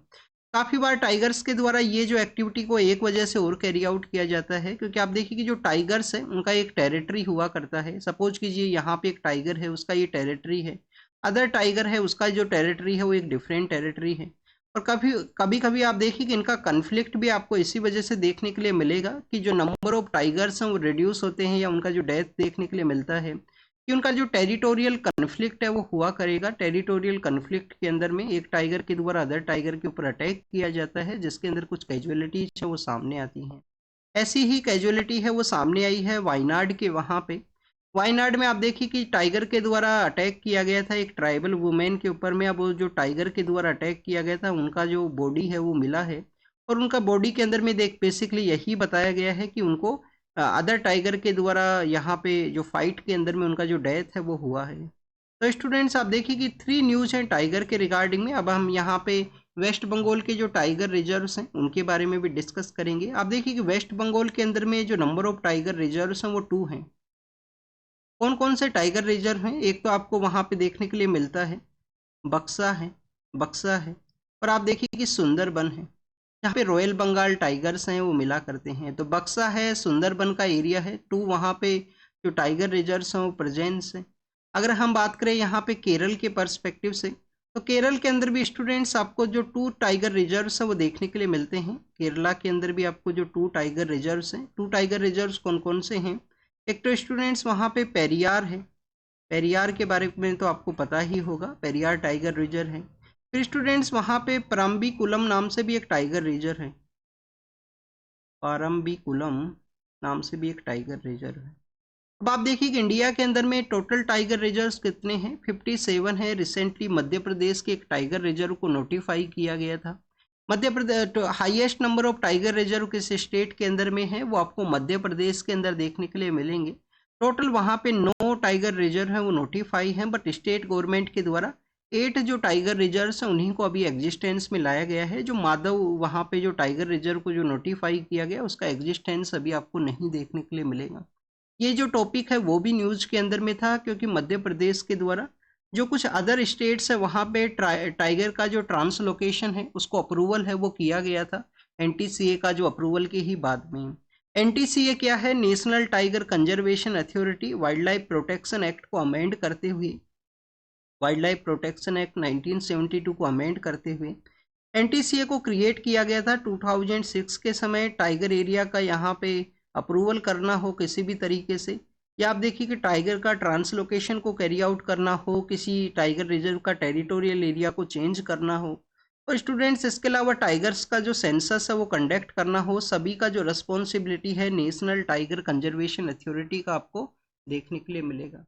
Speaker 1: काफ़ी बार टाइगर्स के द्वारा ये जो एक्टिविटी को एक वजह से और कैरी आउट किया जाता है क्योंकि आप देखिए कि जो टाइगर्स है उनका एक टेरिटरी हुआ करता है। सपोज कीजिए यहाँ पे एक टाइगर है, उसका ये टेरिटरी है, अदर टाइगर है उसका जो टेरिटरी है वो एक डिफरेंट टेरिटरी है। और कभी कभी आप देखिए कि इनका कन्फ्लिक्ट भी आपको इसी वजह से देखने के लिए मिलेगा कि जो नंबर ऑफ टाइगर्स हैं वो रिड्यूस होते हैं या उनका जो डेथ देखने के लिए मिलता है कि उनका जो टेरिटोरियल कन्फ्लिक्ट है वो हुआ करेगा। टेरिटोरियल कन्फ्लिक्ट के अंदर में एक टाइगर के द्वारा अदर टाइगर के ऊपर अटैक किया जाता है जिसके अंदर कुछ कैजुअलिटीज है वो सामने आती हैं। ऐसी ही कैजुअलिटी है वो सामने आई है वायनाड के वहाँ पे। वायनाड में आप देखिए कि टाइगर के द्वारा अटैक किया गया था एक ट्राइबल वुमेन के ऊपर में। अब वो जो टाइगर के द्वारा अटैक किया गया था उनका जो बॉडी है वो मिला है, और उनका बॉडी के अंदर में देख बेसिकली यही बताया गया है कि उनको अदर टाइगर के द्वारा यहाँ पे जो फाइट के अंदर में उनका जो डेथ है वो हुआ है। तो स्टूडेंट्स आप देखिए कि 3 न्यूज़ हैं टाइगर के रिगार्डिंग में। अब हम यहाँ पे वेस्ट बंगाल के जो टाइगर रिजर्व्स हैं उनके बारे में भी डिस्कस करेंगे। आप देखिए कि वेस्ट बंगाल के अंदर में जो नंबर ऑफ टाइगर रिजर्व्स हैं वो 2 हैं। कौन कौन से टाइगर रिजर्व हैं? एक तो आपको वहाँ पे देखने के लिए मिलता है बक्सा है, बक्सा है, और आप देखिए कि सुंदरबन है जहाँ पे रॉयल बंगाल टाइगर्स हैं वो मिला करते हैं। तो बक्सा है, सुंदरबन का एरिया है, 2 वहाँ पे जो टाइगर रिजर्व्स हैं वो प्रेजेंस है। अगर हम बात करें यहाँ पे केरल के पर्सपेक्टिव से, तो केरल के अंदर भी स्टूडेंट्स आपको जो 2 टाइगर रिजर्व्स हैं वो देखने के लिए मिलते हैं। केरला के अंदर भी आपको जो 2 टाइगर रिजर्व्स हैं, 2 टाइगर रिजर्व्स कौन कौन से हैं? एक तो स्टूडेंट्स वहाँ पे पेरियार है, पेरियार के बारे में तो आपको पता ही होगा, पेरियार टाइगर रिजर्व है। फिर स्टूडेंट्स वहाँ पे परम्बिकुलम नाम से भी एक टाइगर रिजर्व है, परम्बिकुलम नाम से भी एक टाइगर रिजर्व है। अब आप देखिए कि इंडिया के अंदर में टोटल टाइगर रिजर्व्स कितने हैं? 57 है। रिसेंटली मध्य प्रदेश के एक टाइगर रिजर्व को नोटिफाई किया गया था। Madhya Pradesh highest number of tiger reserve किस स्टेट के अंदर में है? वो आपको मध्य प्रदेश के अंदर देखने के लिए मिलेंगे। टोटल वहाँ पे 9 टाइगर रिजर्व हैं वो नोटिफाई हैं, बट स्टेट गवर्नमेंट के द्वारा 8 जो टाइगर रिजर्व हैं उन्हीं को अभी एग्जिस्टेंस में लाया गया है। जो माधव वहाँ पे जो टाइगर रिजर्व को जो नोटिफाई किया गया उसका एग्जिस्टेंस अभी आपको नहीं देखने के लिए मिलेगा। ये जो टॉपिक है वो भी न्यूज़ के अंदर में था क्योंकि मध्य प्रदेश के द्वारा जो कुछ अदर स्टेट्स है वहाँ पे टाइगर का जो ट्रांसलोकेशन है उसको अप्रूवल है वो किया गया था एनटीसीए का जो अप्रूवल के ही बाद में। एनटीसीए क्या है? National tiger conservation authority wild life protection act को अमेंड करते हुए, वाइल्ड लाइफ प्रोटेक्शन एक्ट 1972 को अमेंड करते हुए एनटीसीए को क्रिएट किया गया था 2006 के समय। टाइगर एरिया का यहाँ पे अप्रूवल करना हो किसी भी तरीके से, या आप देखिए कि टाइगर का ट्रांसलोकेशन को कैरी आउट करना हो, किसी टाइगर रिजर्व का टेरिटोरियल एरिया को चेंज करना हो, और स्टूडेंट्स इसके अलावा टाइगर्स का जो सेंसस है वो कंडक्ट करना हो, सभी का जो रिस्पॉन्सिबिलिटी है नेशनल टाइगर कंजर्वेशन अथॉरिटी का आपको देखने के लिए मिलेगा।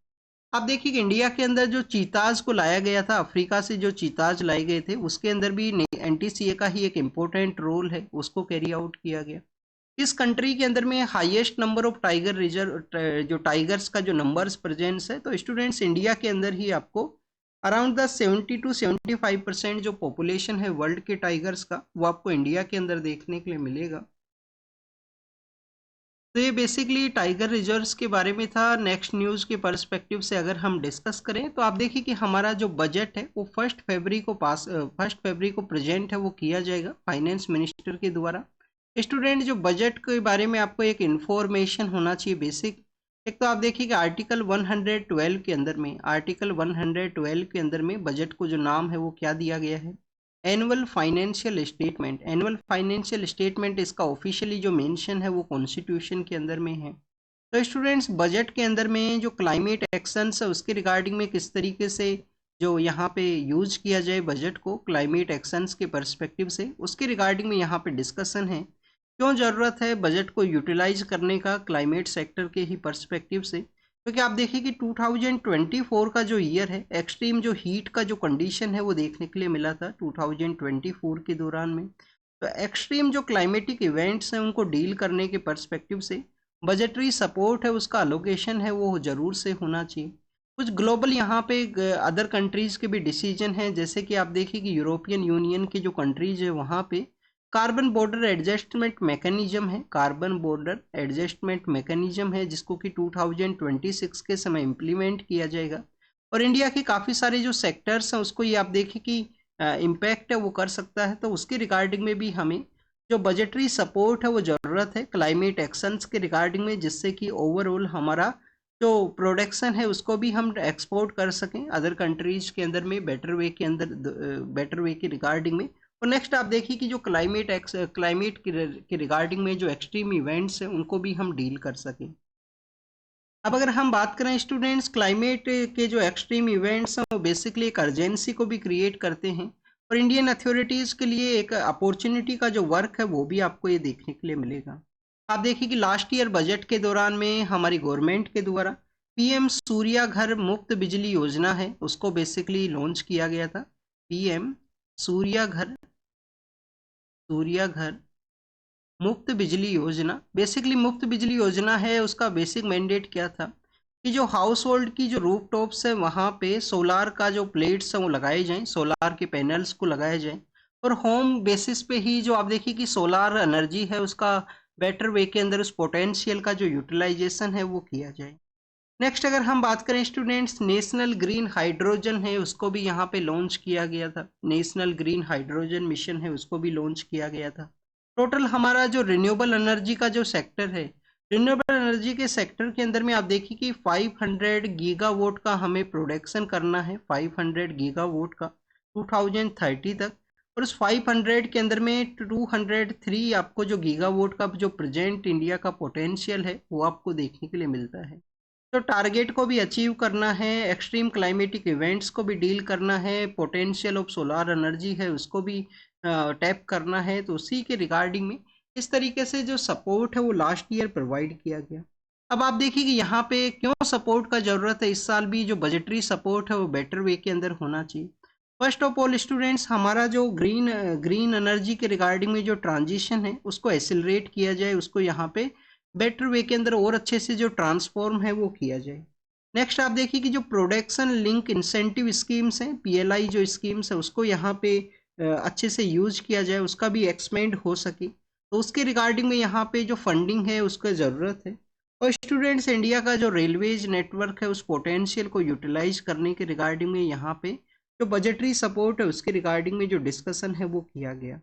Speaker 1: आप देखिए कि इंडिया के अंदर जो चीताज को लाया गया था, अफ्रीका से जो चीताज लाए गए थे उसके अंदर भी एनटीसीए का ही एक इम्पोर्टेंट रोल है, उसको कैरी आउट किया गया। इस कंट्री के अंदर में highest number of tiger reserve, जो टाइगर्स का जो नंबर्स प्रेजेंस है, तो स्टूडेंट्स इंडिया के अंदर ही आपको अराउंड द 70 to 75% जो पॉपुलेशन है वर्ल्ड के टाइगर्स का, वो आपको इंडिया के अंदर देखने के लिए मिलेगा। तो ये बेसिकली टाइगर रिजर्व्स के बारे में था। नेक्स्ट न्यूज़ के पर्सपेक्टिव से अगर हम डिस्कस करें तो आप देखिए कि हमारा जो बजट है वो फर्स्ट फरवरी को प्रेजेंट है वो किया जाएगा फाइनेंस मिनिस्टर के द्वारा। स्टूडेंट जो बजट के बारे में आपको एक इन्फॉर्मेशन होना चाहिए बेसिक। एक तो आप देखिए कि आर्टिकल 112 के अंदर में, बजट को जो नाम है वो क्या दिया गया है, annual financial statement. Annual financial statement इसका ऑफिशियली जो मेंशन है वो कॉन्स्टिट्यूशन के अंदर में है। तो स्टूडेंट्स बजट के अंदर में जो क्लाइमेट एक्शंस है उसके रिगार्डिंग में किस तरीके से जो यहाँ पे यूज किया जाए बजट को क्लाइमेट एक्शंस के पर्सपेक्टिव से, उसके रिगार्डिंग में यहाँ पे डिस्कशन है। क्यों ज़रूरत है बजट को यूटिलाइज करने का क्लाइमेट सेक्टर के ही पर्सपेक्टिव से, क्योंकि आप देखिए कि 2024 का जो ईयर है, एक्सट्रीम जो हीट का जो कंडीशन है वो देखने के लिए मिला था 2024 के दौरान में। तो एक्सट्रीम जो क्लाइमेटिक इवेंट्स हैं उनको डील करने के पर्सपेक्टिव से बजटरी सपोर्ट है उसका अलोकेशन है वो ज़रूर से होना चाहिए। कुछ ग्लोबल यहाँ पे अदर कंट्रीज़ के भी डिसीजन हैं, जैसे कि आप देखिए कि यूरोपियन यूनियन के जो कंट्रीज़ है वहाँ पे कार्बन बॉर्डर एडजस्टमेंट मैकेनिज्म है, जिसको कि 2026 के समय इम्प्लीमेंट किया जाएगा। और इंडिया के काफ़ी सारे जो सेक्टर्स हैं उसको ये आप देखिए कि इम्पैक्ट है वो कर सकता है। तो उसके रिगार्डिंग में भी हमें जो बजटरी सपोर्ट है वो ज़रूरत है क्लाइमेट एक्शंस के रिगार्डिंग में, जिससे कि ओवरऑल हमारा जो प्रोडक्शन है उसको भी हम एक्सपोर्ट कर सकें अदर कंट्रीज के अंदर में बेटर वे के रिगार्डिंग में। और नेक्स्ट आप देखिए कि जो क्लाइमेट के रिगार्डिंग में जो एक्सट्रीम इवेंट्स हैं उनको भी हम डील कर सकें। अब अगर हम बात करें स्टूडेंट्स, क्लाइमेट के जो एक्सट्रीम इवेंट्स हैं वो बेसिकली एक अर्जेंसी को भी क्रिएट करते हैं, और इंडियन अथॉरिटीज़ के लिए एक अपॉर्चुनिटी का जो वर्क है वो भी आपको ये देखने के लिए मिलेगा। आप देखिए कि लास्ट ईयर बजट के दौरान में हमारी गवर्नमेंट के द्वारा पीएम सूर्या घर मुफ्त बिजली योजना है उसको बेसिकली लॉन्च किया गया था। पीएम सूर्या घर मुफ्त बिजली योजना, बेसिकली मुफ्त बिजली योजना है, उसका बेसिक मैंडेट क्या था कि जो हाउस होल्ड की जो रूफ टॉप्स है वहाँ पे सोलार का जो प्लेट्स हैं वो लगाए जाएं, सोलार के पैनल्स को लगाए जाएं, और होम बेसिस पे ही जो आप देखिए कि सोलार एनर्जी है उसका बेटर वे के अंदर उस पोटेंशियल का जो यूटिलाइजेशन है वो किया जाए। नेक्स्ट अगर हम बात करें स्टूडेंट्स, नेशनल ग्रीन हाइड्रोजन है उसको भी यहाँ पे लॉन्च किया गया था। नेशनल ग्रीन हाइड्रोजन मिशन है उसको भी लॉन्च किया गया था। टोटल हमारा जो रिन्यूएबल एनर्जी का जो सेक्टर है, रिन्यूएबल एनर्जी के सेक्टर के अंदर में आप देखिए कि 500 गीगावाट का हमें प्रोडक्शन करना है, 500 गीगावाट का 2030 तक। और उस 500 के अंदर में 203 आपको जो गीगावाट का जो प्रेजेंट इंडिया का पोटेंशियल है वो आपको देखने के लिए मिलता है। तो टारगेट को भी अचीव करना है, एक्सट्रीम क्लाइमेटिक इवेंट्स को भी डील करना है, पोटेंशियल ऑफ सोलार एनर्जी है उसको भी टैप करना है। तो उसी के रिगार्डिंग में इस तरीके से जो सपोर्ट है वो लास्ट ईयर प्रोवाइड किया गया। अब आप देखिए कि यहाँ पे क्यों सपोर्ट का ज़रूरत है, इस साल भी जो बजटरी सपोर्ट है वो बेटर वे के अंदर होना चाहिए। फर्स्ट ऑफ ऑल स्टूडेंट्स, हमारा जो ग्रीन एनर्जी के रिगार्डिंग में जो ट्रांजिशन है उसको एक्सेलरेट किया जाए, उसको यहाँ पे बेटर वे के अंदर और अच्छे से जो ट्रांसफॉर्म है वो किया जाए। नेक्स्ट आप देखिए कि जो प्रोडक्शन लिंक इंसेंटिव स्कीम्स हैं, पीएलआई जो स्कीम्स है उसको यहाँ पे अच्छे से यूज किया जाए, उसका भी एक्सपेंड हो सके। तो उसके रिगार्डिंग में यहाँ पे जो फंडिंग है उसका ज़रूरत है। और स्टूडेंट्स, इंडिया का जो रेलवेज नेटवर्क है उस पोटेंशियल को यूटिलाइज करने के रिगार्डिंग में यहाँ पे जो बजटरी सपोर्ट है उसके रिगार्डिंग में जो डिस्कशन है वो किया गया।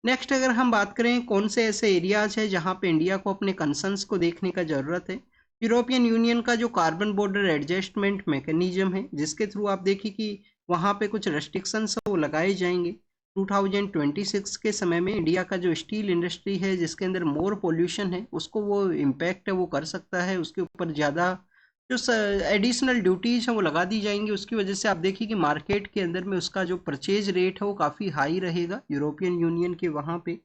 Speaker 1: नेक्स्ट अगर हम बात करें कौन से ऐसे एरियाज है जहाँ पे इंडिया को अपने कंसर्न्स को देखने का ज़रूरत है, यूरोपियन यूनियन का जो कार्बन बॉर्डर एडजस्टमेंट मैकेनिज्म है जिसके थ्रू आप देखिए कि वहाँ पे कुछ रेस्ट्रिक्शंस वो लगाए जाएंगे 2026 के समय में। इंडिया का जो स्टील इंडस्ट्री है जिसके अंदर मोर पोल्यूशन है उसको वो इम्पैक्ट है वो कर सकता है, उसके ऊपर ज़्यादा जो एडिशनल ड्यूटीज हैं वो लगा दी जाएंगी। उसकी वजह से आप देखिए कि मार्केट के अंदर में उसका जो परचेज रेट है वो काफ़ी हाई रहेगा यूरोपियन यूनियन के वहाँ पे।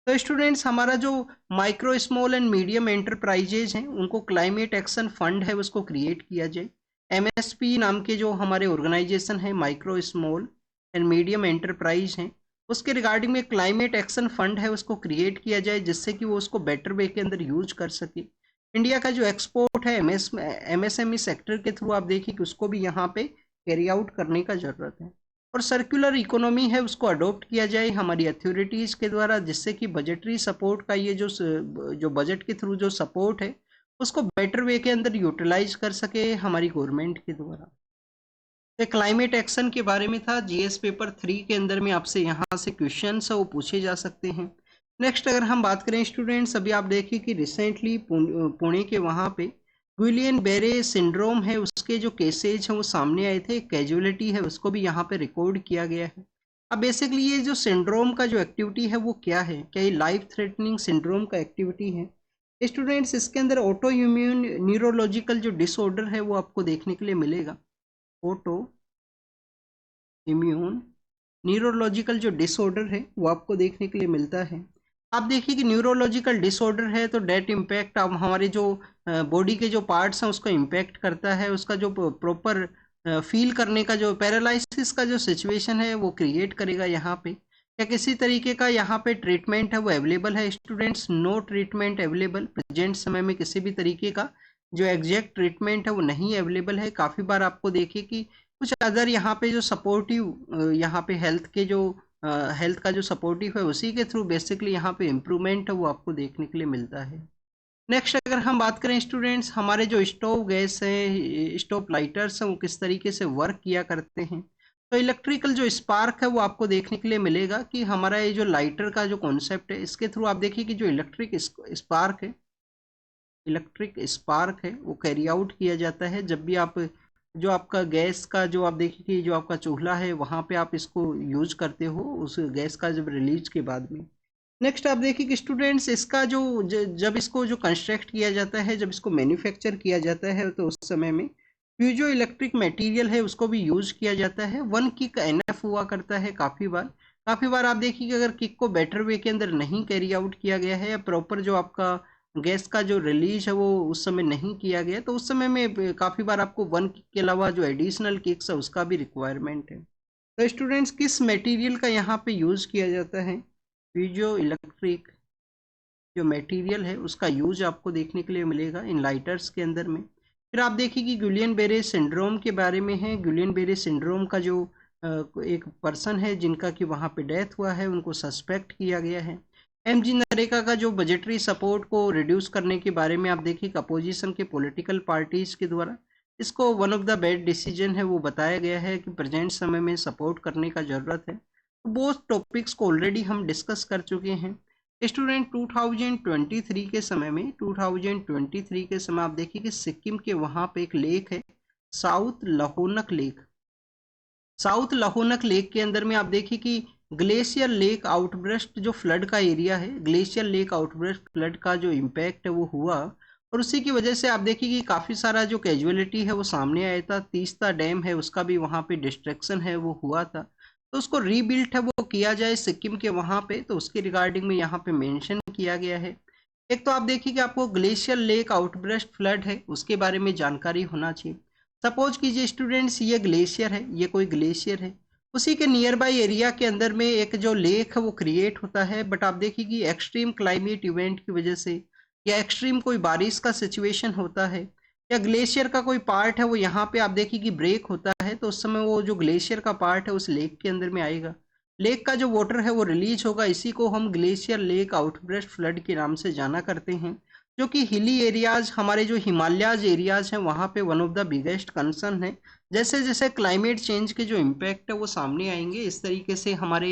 Speaker 1: तो स्टूडेंट्स, हमारा जो micro small and medium enterprises हैं उनको क्लाइमेट एक्शन फंड है उसको क्रिएट किया जाए। एमएसपी नाम के जो हमारे ऑर्गेनाइजेशन है micro small and medium enterprise हैं उसके रिगार्डिंग में क्लाइमेट एक्शन फंड है उसको क्रिएट किया जाए, जिससे कि वो उसको बेटर वे के अंदर यूज कर सके। इंडिया का जो एक्सपोर्ट है एमएसएमई सेक्टर के थ्रू आप देखिए कि उसको भी यहाँ पे कैरी आउट करने का जरूरत है। और सर्कुलर इकोनॉमी है उसको अडॉप्ट किया जाए हमारी अथॉरिटीज़ के द्वारा, जिससे कि बजटरी सपोर्ट का ये जो बजट के थ्रू जो सपोर्ट है उसको बेटर वे के अंदर यूटिलाइज कर सके हमारी गवर्नमेंट के द्वारा। तो क्लाइमेट एक्शन के बारे में था। जीएस पेपर 3 के अंदर में आपसे यहाँ से क्वेश्चन है वो पूछे जा सकते हैं। नेक्स्ट अगर हम बात करें स्टूडेंट्स, अभी आप देखिए कि रिसेंटली पुणे के वहाँ पे गुइलियन बेरे सिंड्रोम है उसके जो केसेज हैं वो सामने आए थे, कैजुअलिटी है उसको भी यहाँ पे रिकॉर्ड किया गया है। अब बेसिकली ये जो सिंड्रोम का जो एक्टिविटी है वो क्या है, क्या ये लाइफ थ्रेटनिंग सिंड्रोम का एक्टिविटी है? स्टूडेंट्स इसके अंदर ऑटो इम्यून न्यूरोलॉजिकल जो डिसऑर्डर है वो आपको देखने के लिए मिलेगा। ऑटो इम्यून न्यूरोलॉजिकल जो डिसऑर्डर है वो आपको देखने के लिए मिलता है। आप देखिए कि न्यूरोलॉजिकल डिसऑर्डर है तो डेट इम्पैक्ट अब हमारे जो बॉडी के जो पार्ट्स हैं उसको इम्पैक्ट करता है, उसका जो प्रॉपर फील करने का जो पैरालिसिस का जो सिचुएशन है वो क्रिएट करेगा। यहाँ पे क्या किसी तरीके का यहाँ पे ट्रीटमेंट है वो अवेलेबल है? Students, no treatment available. Present समय में किसी भी तरीके का जो एग्जैक्ट ट्रीटमेंट है वो नहीं अवेलेबल है। काफ़ी बार आपको देखिए कि कुछ अदर यहाँ पे जो सपोर्टिव यहाँ पे हेल्थ का जो सपोर्टिव है उसी के थ्रू बेसिकली यहाँ पे इम्प्रूवमेंट है वो आपको देखने के लिए मिलता है। नेक्स्ट अगर हम बात करें स्टूडेंट्स, हमारे जो स्टोव गैस है, स्टोव लाइटर्स हैं वो किस तरीके से वर्क किया करते हैं। तो इलेक्ट्रिकल जो स्पार्क है वो आपको देखने के लिए मिलेगा कि हमारा ये जो लाइटर का जो कॉन्सेप्ट है इसके थ्रू आप देखिए कि जो इलेक्ट्रिक स्पार्क है वो कैरी आउट किया जाता है जब भी आप जो आपका गैस का जो आप देखिए कि जो आपका चूल्हा है वहाँ पे आप इसको यूज करते हो उस गैस का जब रिलीज के बाद में। नेक्स्ट आप देखिए कि स्टूडेंट्स इसका जब इसको जो कंस्ट्रक्ट किया जाता है, जब इसको मैन्युफैक्चर किया जाता है तो उस समय में फ्यूजो इलेक्ट्रिक मटेरियल है उसको भी यूज किया जाता है। वन किक एनएफ हुआ करता है काफ़ी बार आप देखिए कि अगर किक को बेटर वे के अंदर नहीं कैरी आउट किया गया है या प्रॉपर जो आपका गैस का जो रिलीज है वो उस समय नहीं किया गया तो उस समय में काफ़ी बार आपको वन किक के अलावा जो एडिशनल किक्स है उसका भी रिक्वायरमेंट है। तो स्टूडेंट्स किस मटेरियल का यहाँ पे यूज़ किया जाता है? पीजो इलेक्ट्रिक जो मटेरियल है उसका यूज आपको देखने के लिए मिलेगा इन लाइटर्स के अंदर में। फिर आप देखिए कि गुलियन बेरे सिंड्रोम के बारे में है। गुलियन बेरे सिंड्रोम का जो एक पर्सन है जिनका कि वहाँ पे डेथ हुआ है उनको सस्पेक्ट किया गया है। एमजी नरेगा का जो बजटरी सपोर्ट को रिड्यूस करने के बारे में आप देखिए कि अपोजिशन के पॉलिटिकल पार्टीज के द्वारा इसको one of the bad decision है वो बताया गया है कि प्रेजेंट समय में सपोर्ट करने का ज़रूरत है। तो बोथ टॉपिक्स को ऑलरेडी हम डिस्कस कर चुके हैं। स्टूडेंट 2023 के समय आप देखिए कि सिक्किम के वहाँ पे एक लेक है साउथ लहोनक लेक के अंदर में आप देखिए कि ग्लेशियर लेक आउटब्रस्ट जो फ्लड का एरिया है, ग्लेशियर लेक आउटब्रस्ट फ्लड का जो इम्पैक्ट है वो हुआ और उसी की वजह से आप देखिए कि काफ़ी सारा जो कैजुअलिटी है वो सामने आया था। तीस्ता डैम है उसका भी वहाँ पे डिस्ट्रक्शन है वो हुआ था, तो उसको रीबिल्ट है वो किया जाए सिक्किम के वहाँ पे, तो उसके रिगार्डिंग में यहाँ पे मेंशन किया गया है। एक तो आप देखिए कि आपको ग्लेशियर लेक आउटब्रस्ट फ्लड है उसके बारे में जानकारी होना चाहिए। सपोज कीजिए स्टूडेंट्स ये ग्लेशियर है, ये कोई ग्लेशियर है, उसी के नियर बाई एरिया के अंदर में एक जो लेक है वो क्रिएट होता है, बट आप देखिए कि एक्सट्रीम क्लाइमेट इवेंट की वजह से या एक्सट्रीम कोई बारिश का सिचुएशन होता है या ग्लेशियर का कोई पार्ट है वो यहाँ पे आप देखिए कि ब्रेक होता है, तो उस समय वो जो ग्लेशियर का पार्ट है उस लेक के अंदर में आएगा, लेक का जो वाटर है वो रिलीज होगा। इसी को हम ग्लेशियर लेक आउटब्रस्ट फ्लड के नाम से जाना करते हैं, जो कि हिली एरियाज हमारे जो हिमालयाज एरियाज हैं वहाँ पे one of the biggest concern है। जैसे जैसे क्लाइमेट चेंज के जो इम्पैक्ट है वो सामने आएंगे इस तरीके से हमारे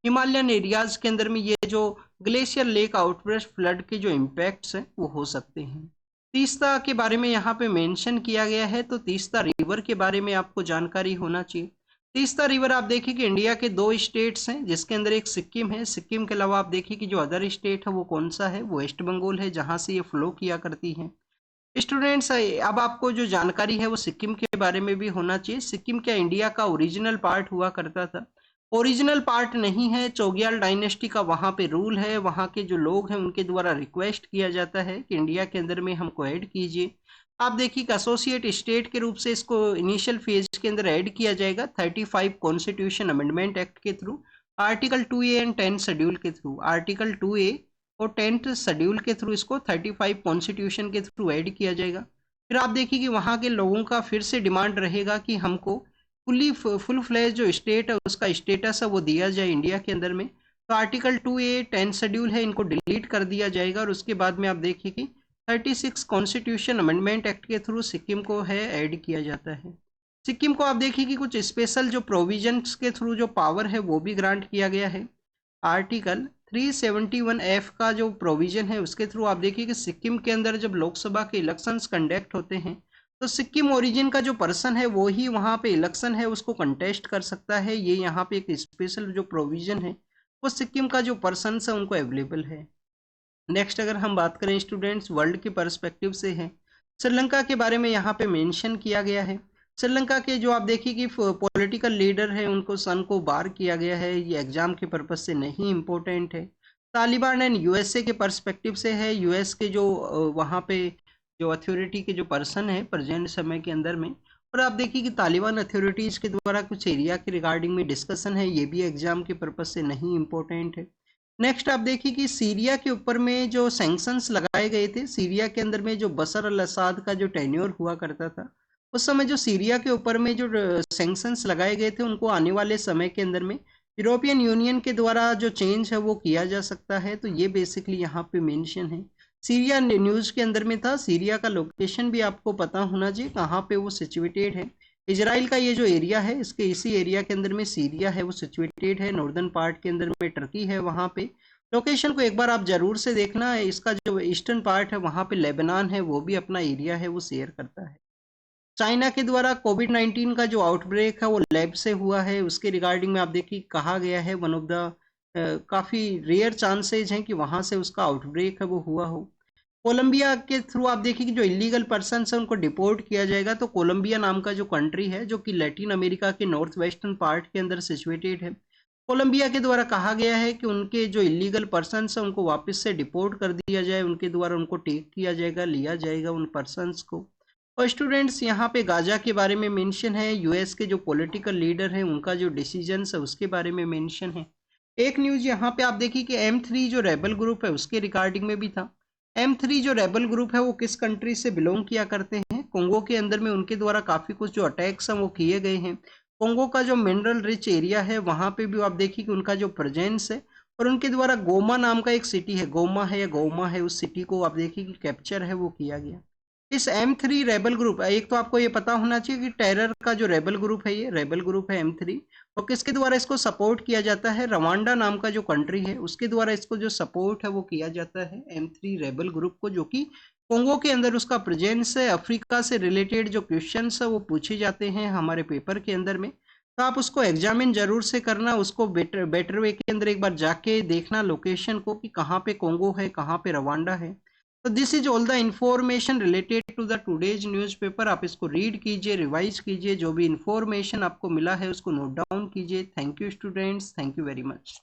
Speaker 1: हिमालयन एरियाज के अंदर में ये जो ग्लेशियर लेक आउटब्रस्ट फ्लड के जो इम्पैक्ट्स हैं वो हो सकते हैं। तीस्ता के बारे में यहाँ पे मेंशन किया गया है, तो तीस्ता रिवर के बारे में आपको जानकारी होना चाहिए। तीस्ता रिवर आप देखिए कि इंडिया के 2 स्टेट्स हैं जिसके अंदर एक सिक्किम है, सिक्किम के अलावा आप देखिए कि जो अदर स्टेट है वो कौन सा है, वो वेस्ट बंगाल है जहाँ से ये फ्लो किया करती है। स्टूडेंट्स अब आपको जो जानकारी है वो सिक्किम के बारे में भी होना चाहिए। सिक्किम क्या इंडिया का ओरिजिनल पार्ट हुआ करता था? ओरिजिनल पार्ट नहीं है, चोग्याल डायनेस्टी का वहाँ पे रूल है, वहाँ के जो लोग हैं उनके द्वारा रिक्वेस्ट किया जाता है कि इंडिया के अंदर में हमको ऐड कीजिए। आप देखिए कि एसोसिएट स्टेट के रूप से इसको इनिशियल फेज के अंदर ऐड किया जाएगा 35 कॉन्स्टिट्यूशन अमेंडमेंट एक्ट के through, article 2A and 10 schedule के थ्रू, आर्टिकल 2A और 10th शेड्यूल के थ्रू इसको 35 कॉन्स्टिट्यूशन के थ्रू ऐड किया जाएगा। फिर आप देखिए कि वहाँ के लोगों का फिर से डिमांड रहेगा कि हमको फुल फ्लैज जो स्टेट है उसका स्टेटस है वो दिया जाए इंडिया के अंदर में। तो आर्टिकल 2A 10 शेड्यूल है, इनको डिलीट कर दिया जाएगा और उसके बाद में आप देखिए कि 36 कॉन्स्टिट्यूशन अमेंडमेंट एक्ट के थ्रू सिक्किम को है ऐड किया जाता है। सिक्किम को आप देखिए कि कुछ स्पेशल जो प्रोविजंस के थ्रू जो पावर है वो भी ग्रांट किया गया है। आर्टिकल 371F का जो प्रोविजन है उसके थ्रू आप देखिए कि सिक्किम के अंदर जब लोकसभा के इलेक्शंस कंडक्ट होते हैं तो सिक्किम ओरिजिन का जो पर्सन है वो ही वहाँ पे इलेक्शन है उसको कंटेस्ट कर सकता है। ये यहाँ पे एक स्पेशल जो प्रोविजन है वो सिक्किम का जो पर्सन है उनको अवेलेबल है। नेक्स्ट अगर हम बात करें स्टूडेंट्स वर्ल्ड के पर्सपेक्टिव से है, श्रीलंका के बारे में यहाँ पे मेंशन किया गया है। श्रीलंका के जो आप देखिए कि पॉलिटिकल लीडर है उनको सन को बार किया गया है, ये एग्जाम के पर्पज से नहीं इम्पोर्टेंट है। तालिबान एंड यूएसए के पर्सपेक्टिव से है, यूएस के जो वहाँ पे जो अथॉरिटी के जो पर्सन है प्रेजेंट समय के अंदर में। और आप देखिए कि तालिबान अथॉरिटीज़ के द्वारा कुछ एरिया के रिगार्डिंग में डिस्कशन है, ये भी एग्जाम के पर्पज से नहीं इम्पोर्टेंट है। नेक्स्ट आप देखिए कि सीरिया के ऊपर में जो सैंक्शंस लगाए गए थे, सीरिया के अंदर में जो बशर अल असाद का जो टेन्योर हुआ करता था उस समय जो सीरिया के ऊपर में जो सैंक्शंस लगाए गए थे उनको आने वाले समय के अंदर में यूरोपियन यूनियन के द्वारा जो चेंज है वो किया जा सकता है। तो ये बेसिकली यहाँ पे मेंशन है। सीरिया न्यूज़ के अंदर में था, सीरिया का लोकेशन भी आपको पता होना चाहिए कहाँ पे वो सिचुएटेड है। इजराइल का ये जो एरिया है इसके इसी एरिया के अंदर में सीरिया है वो सिचुएटेड है, नॉर्दर्न पार्ट के अंदर में टर्की है। वहाँ पे लोकेशन को एक बार आप जरूर से देखना है। इसका जो ईस्टर्न पार्ट है वहाँ पे लेबनान है वो भी अपना एरिया है वो शेयर करता है। चाइना के द्वारा कोविड-19 का जो आउटब्रेक है वो लैब से हुआ है, उसके रिगार्डिंग में आप देखिए कहा गया है वन ऑफ द काफ़ी रेयर चांसेज हैं कि वहाँ से उसका आउटब्रेक है वो हुआ हो। कोलंबिया के थ्रू आप देखिए कि जो इलीगल पर्सन है उनको डिपोर्ट किया जाएगा। तो कोलंबिया नाम का जो कंट्री है जो कि लैटिन अमेरिका के नॉर्थ वेस्टर्न पार्ट के अंदर सिचुएटेड है, कोलंबिया के द्वारा कहा गया है कि उनके जो इलीगल पर्सन है उनको वापस से डिपोर्ट कर दिया जाए, उनके द्वारा उनको टेक किया जाएगा, लिया जाएगा उन पर्सनस को। और स्टूडेंट्स यहाँ पे गाजा के बारे में मेंशन है, यूएस के जो पॉलिटिकल लीडर हैं उनका जो डिसीजन है उसके बारे में मेंशन है। एक न्यूज़ यहाँ पे आप देखिए कि M3 जो रेबल ग्रुप है उसके रिगार्डिंग में भी था। M3 जो रेबल ग्रुप है वो किस कंट्री से बिलोंग किया करते हैं, कोंगो के अंदर में उनके द्वारा काफ़ी कुछ जो अटैक्स हैं वो किए गए हैं। कोंगो का जो मिनरल रिच एरिया है वहाँ पे भी आप देखिए कि उनका जो प्रेजेंस है और उनके द्वारा गोमा नाम का एक सिटी है, गोमा है या गोमा है, उस सिटी को आप देखिए कि कैप्चर है वो किया गया। इस M3 रेबल ग्रुप, एक तो आपको ये पता होना चाहिए कि टेरर का जो रेबल ग्रुप है ये रेबल ग्रुप है M3, और किसके द्वारा इसको सपोर्ट किया जाता है, रवांडा नाम का जो कंट्री है उसके द्वारा इसको जो सपोर्ट है वो किया जाता है M3 रेबल ग्रुप को, जो कि कोंगो के अंदर उसका प्रेजेंस है। अफ्रीका से रिलेटेड जो क्वेश्चन है वो पूछे जाते हैं हमारे पेपर के अंदर में, तो आप उसको एग्जामिन जरूर से करना, उसको बेटर वे के अंदर एक बार जाके देखना लोकेशन को कि कहाँ पे कोंगो है कहाँ पे रवांडा है। तो this is all the information related to the today's newspaper. आप इसको रीड कीजिए, रिवाइज कीजिए, जो भी इंफॉर्मेशन आपको मिला है उसको नोट डाउन कीजिए। Thank you students, thank you very much.